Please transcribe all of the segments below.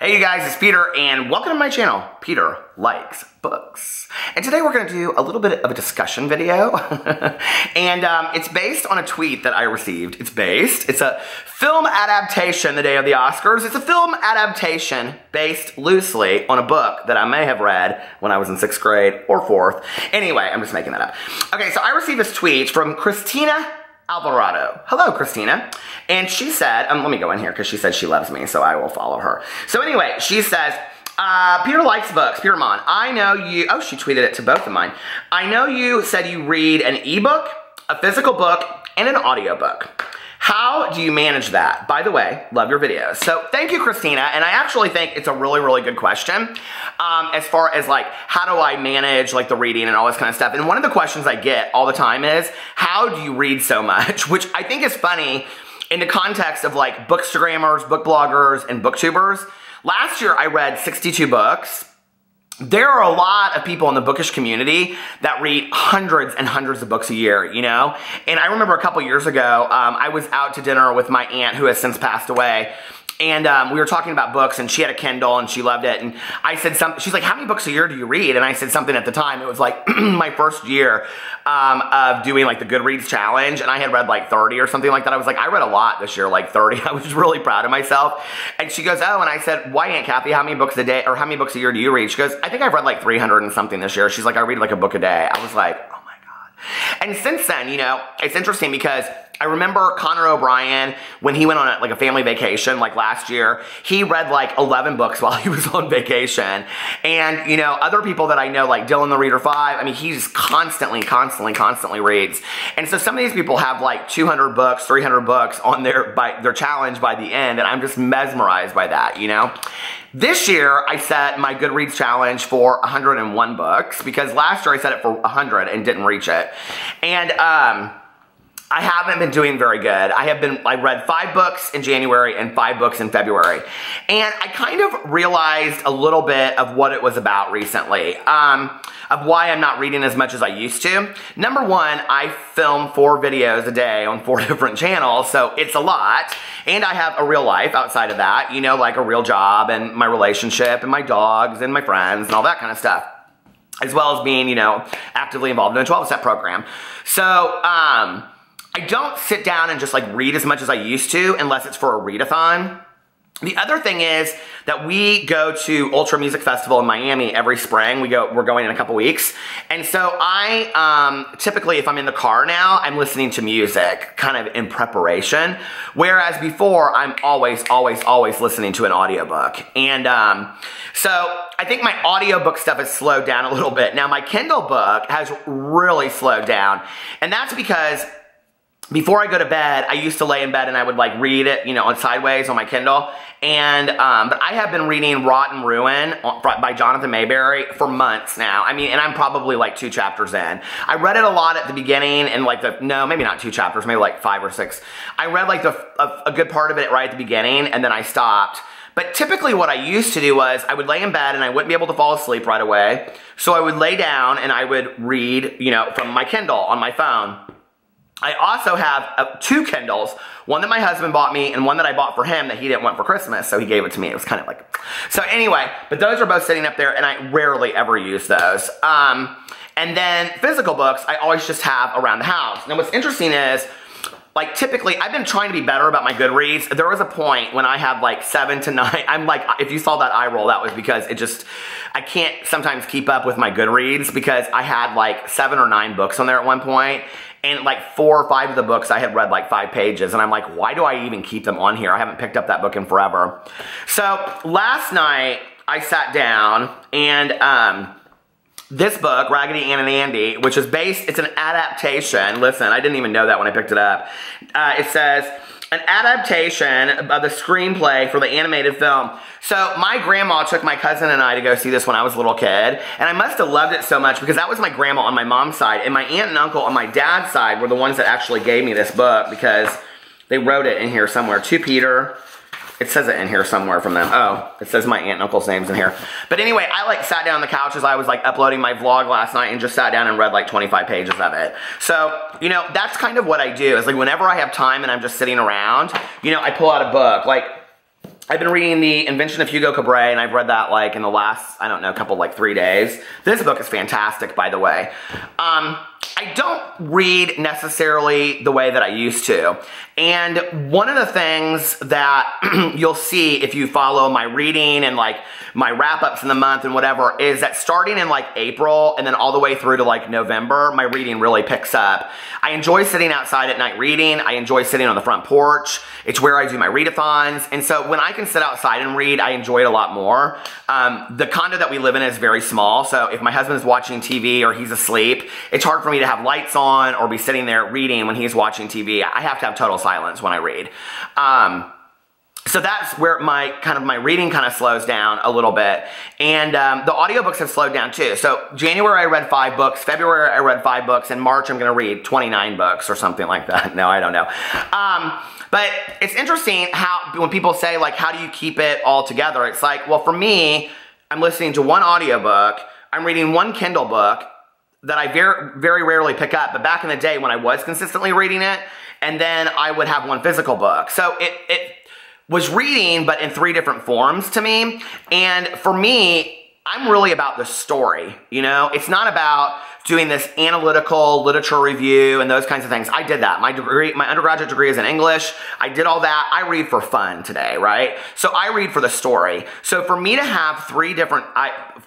Hey you guys, it's Peter and welcome to my channel, Peter Likes Books. And today we're going to do a little bit of a discussion video. And it's based on a tweet that I received. It's a film adaptation the day of the Oscars. It's a film adaptation based loosely on a book that I may have read when I was in 6th grade or 4th. Anyway, I'm just making that up. Okay, so I received this tweet from Christina Alvarado. Hello, Christina. And she said, let me go in here because she said she loves me, so I will follow her. So anyway, she says, Peter likes books. Peter Monn, I know you, oh, she tweeted it to both of mine. I know you said you read an ebook, a physical book, and an audiobook. How do you manage that? By the way, love your videos. So thank you, Christina. And I actually think it's a really, really good question. As far as like, how do I manage like the reading and all this kind of stuff? And one of the questions I get all the time is, how do you read so much? Which I think is funny in the context of like bookstagrammers, book bloggers, and booktubers. Last year I read 62 books. There are a lot of people in the bookish community that read hundreds and hundreds of books a year, you know? And I remember a couple years ago, I was out to dinner with my aunt who has since passed away. And we were talking about books, and she had a Kindle, and she loved it. And I said something, she's like, how many books a year do you read? And I said something at the time. It was like my first year of doing like the Goodreads challenge, and I had read like 30 or something like that. I was like, I read a lot this year, like 30. I was really proud of myself. And she goes, oh, and I said, why, Aunt Kathy, how many books a day, or how many books a year do you read? She goes, I think I've read like 300 and something this year. She's like, I read like a book a day. I was like, oh my God. And since then, you know, it's interesting because I remember Connor O'Brien, when he went on a family vacation like last year, he read like 11 books while he was on vacation. And, you know, other people that I know, like Dylan the Reader 5, I mean, he just constantly reads. And so some of these people have like 200 books, 300 books on their challenge by the end, and I'm just mesmerized by that, you know? This year, I set my Goodreads challenge for 101 books, because last year I set it for 100 and didn't reach it. And, I haven't been doing very good. I read 5 books in January and 5 books in February. And I kind of realized a little bit of what it was about recently, of why I'm not reading as much as I used to. Number one, I film 4 videos a day on 4 different channels, so it's a lot. And I have a real life outside of that, you know, like a real job and my relationship and my dogs and my friends and all that kind of stuff, as well as being, you know, actively involved in a 12-step program. So, I don't sit down and just like read as much as I used to unless it's for a readathon. The other thing is that we go to Ultra Music Festival in Miami every spring. We're going in a couple weeks. And so I, typically if I'm in the car now, I'm listening to music kind of in preparation. Whereas before, I'm always listening to an audiobook. And so I think my audiobook stuff has slowed down a little bit. Now my Kindle book has really slowed down. And that's because before I go to bed, I used to lay in bed and I would like read it, you know, on sideways on my Kindle. And, but I have been reading Rot and Ruin by Jonathan Mayberry for months now. I mean, and I'm probably like 2 chapters in. I read it a lot at the beginning and like no, maybe not 2 chapters, maybe like 5 or 6. I read like a good part of it right at the beginning and then I stopped. But typically what I used to do was I would lay in bed and I wouldn't be able to fall asleep right away. So I would lay down and I would read, you know, from my Kindle on my phone. I also have 2 Kindles, one that my husband bought me and one that I bought for him that he didn't want for Christmas, so he gave it to me. It was kind of like, so anyway, but those are both sitting up there and I rarely ever use those. And then physical books, I always just have around the house. Now what's interesting is, like typically, I've been trying to be better about my Goodreads. There was a point when I had like 7 to 9, I'm like, if you saw that eye roll, that was because I can't sometimes keep up with my Goodreads because I had like 7 or 9 books on there at one point. And like 4 or 5 of the books I had read like 5 pages. And I'm like, why do I even keep them on here? I haven't picked up that book in forever. So last night I sat down and this book, Raggedy Ann and Andy, which is it's an adaptation. Listen, I didn't even know that when I picked it up. It says, an adaptation of the screenplay for the animated film. So my grandma took my cousin and I to go see this when I was a little kid, and I must have loved it so much because that was my grandma on my mom's side, and my aunt and uncle on my dad's side were the ones that actually gave me this book because they wrote it in here somewhere. To Peter. It says it in here somewhere from them. Oh, it says my aunt and uncle's names in here. But anyway, I like sat down on the couch as I was like uploading my vlog last night and just sat down and read like 25 pages of it. So, you know, that's kind of what I do. Is like whenever I have time and I'm just sitting around, you know, I pull out a book. Like I've been reading The Invention of Hugo Cabret, and I've read that like in the last, I don't know, couple, like 3 days. This book is fantastic, by the way. I don't read necessarily the way that I used to. And one of the things that you'll see if you follow my reading and like my wrap-ups in the month and whatever is that starting in like April and then all the way through to like November, my reading really picks up. I enjoy sitting outside at night reading. I enjoy sitting on the front porch. It's where I do my readathons. And so when I can sit outside and read, I enjoy it a lot more. The condo that we live in is very small. So if my husband is watching TV or he's asleep, it's hard for me to have lights on or be sitting there reading when he's watching TV. I have to have total silence when I read. So that's where my reading kind of slows down a little bit. And the audiobooks have slowed down too. So January I read 5 books, February I read 5 books, and March I'm going to read 29 books or something like that. No, I don't know. But it's interesting how when people say like, how do you keep it all together? It's like, well, for me, I'm listening to one audiobook, I'm reading one Kindle book that I very rarely pick up. But back in the day when I was consistently reading it, and then I would have one physical book. So it was reading, but in 3 different forms to me. And for me, I'm really about the story, you know? It's not about doing this analytical literature review and those kinds of things. I did that. My undergraduate degree is in English. I did all that. I read for fun today, right? So I read for the story. So for me to have 3 different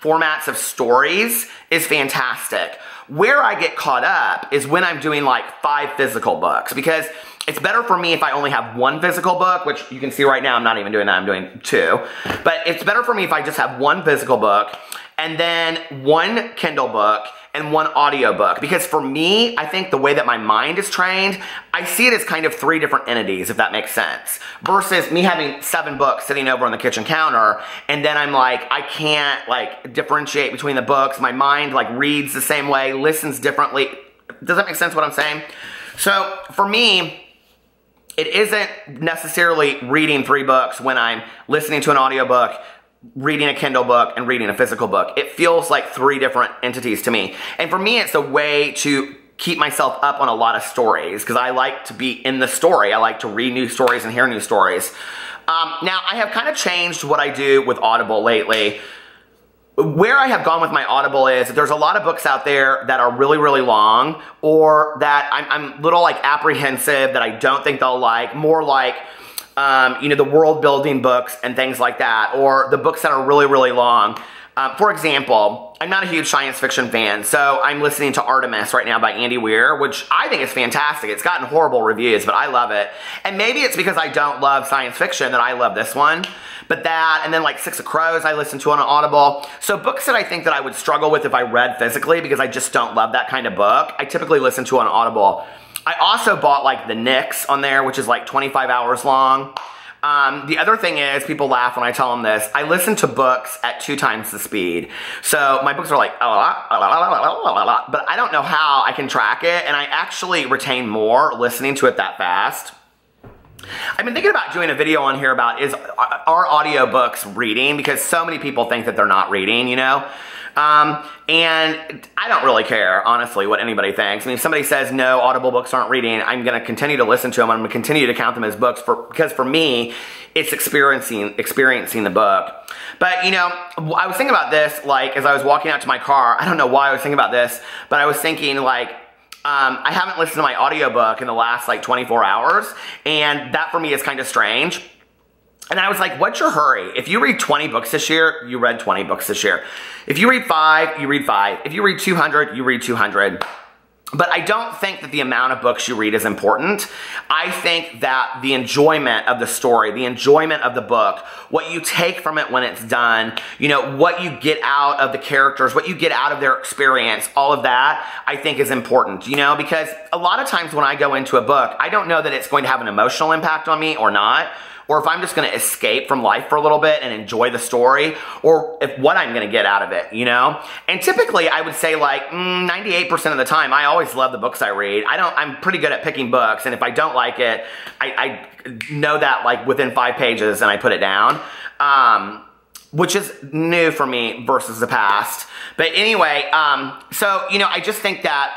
formats of stories is fantastic. Where I get caught up is when I'm doing like 5 physical books, because it's better for me if I only have 1 physical book, which you can see right now I'm not even doing that, I'm doing 2. But it's better for me if I just have 1 physical book and then 1 Kindle book and 1 audiobook. Because for me, I think the way that my mind is trained, I see it as kind of 3 different entities, if that makes sense. Versus me having 7 books sitting over on the kitchen counter, and then I'm like, I can't like differentiate between the books. My mind like reads the same way, listens differently. Does that make sense what I'm saying? So for me, it isn't necessarily reading 3 books when I'm listening to an audiobook, reading a Kindle book, and reading a physical book. It feels like 3 different entities to me. And for me, it's a way to keep myself up on a lot of stories, because I like to be in the story. I like to read new stories and hear new stories. Now, I have kind of changed what I do with Audible lately. Where I have gone with my Audible is that there's a lot of books out there that are really, really long, or that I'm a little like apprehensive that I don't think they'll like, more like, you know, the world building books and things like that, or the books that are really, really long. For example, I'm not a huge science fiction fan, so I'm listening to Artemis right now by Andy Weir, which I think is fantastic. It's gotten horrible reviews, but I love it. And maybe it's because I don't love science fiction that I love this one. But that, and then like 6 of Crows I listen to on Audible. So books that I think that I would struggle with if I read physically, because I just don't love that kind of book, I typically listen to on Audible. I also bought like the Nix on there, which is like 25 hours long. The other thing is, people laugh when I tell them this, I listen to books at 2 times the speed. So my books are like, but I don't know how I can track it, and I actually retain more listening to it that fast. I've been thinking about doing a video on here about are audiobooks reading, because so many people think that they're not reading, you know? And I don't really care, honestly, what anybody thinks. I mean, if somebody says, no, Audible books aren't reading, I'm going to continue to listen to them. I'm going to continue to count them as books, because for me, it's experiencing the book. But, you know, I was thinking about this, like, as I was walking out to my car. I don't know why I was thinking about this, but I was thinking, like, I haven't listened to my audiobook in the last, like, 24 hours, and that for me is kind of strange. And I was like, what's your hurry? If you read 20 books this year, you read 20 books this year. If you read 5, you read 5. If you read 200, you read 200. But I don't think that the amount of books you read is important. I think that the enjoyment of the story, the enjoyment of the book, what you take from it when it's done, you know, what you get out of the characters, what you get out of their experience, all of that, I think is important, you know, because a lot of times when I go into a book, I don't know that it's going to have an emotional impact on me or not, or if I'm just going to escape from life for a little bit and enjoy the story, or if what I'm going to get out of it, you know? And typically, I would say like 98% of the time, I always love the books I read. I'm pretty good at picking books, and if I don't like it, I know that like within 5 pages and I put it down, which is new for me versus the past. But anyway, so, you know, I just think that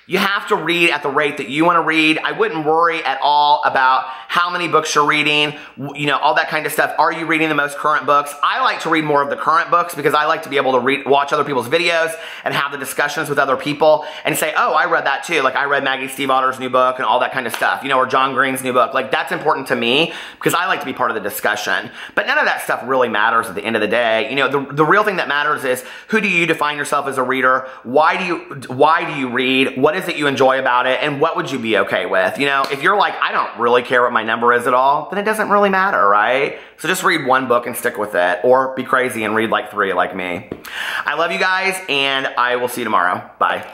You have to read at the rate that you want to read. I wouldn't worry at all about how many books you're reading, you know, all that kind of stuff. Are you reading the most current books? I like to read more of the current books because I like to be able to watch other people's videos and have the discussions with other people and say, oh, I read that too. Like I read Maggie Stiefvater's new book and all that kind of stuff, you know, or John Green's new book. Like that's important to me because I like to be part of the discussion. But none of that stuff really matters at the end of the day. You know, the real thing that matters is who do you define yourself as a reader? Why do you read? What is it you enjoy about it? And what would you be okay with? You know, if you're like, I don't really care what my number is at all, then it doesn't really matter, right? So just read one book and stick with it, or be crazy and read like 3 like me. I love you guys, and I will see you tomorrow. Bye.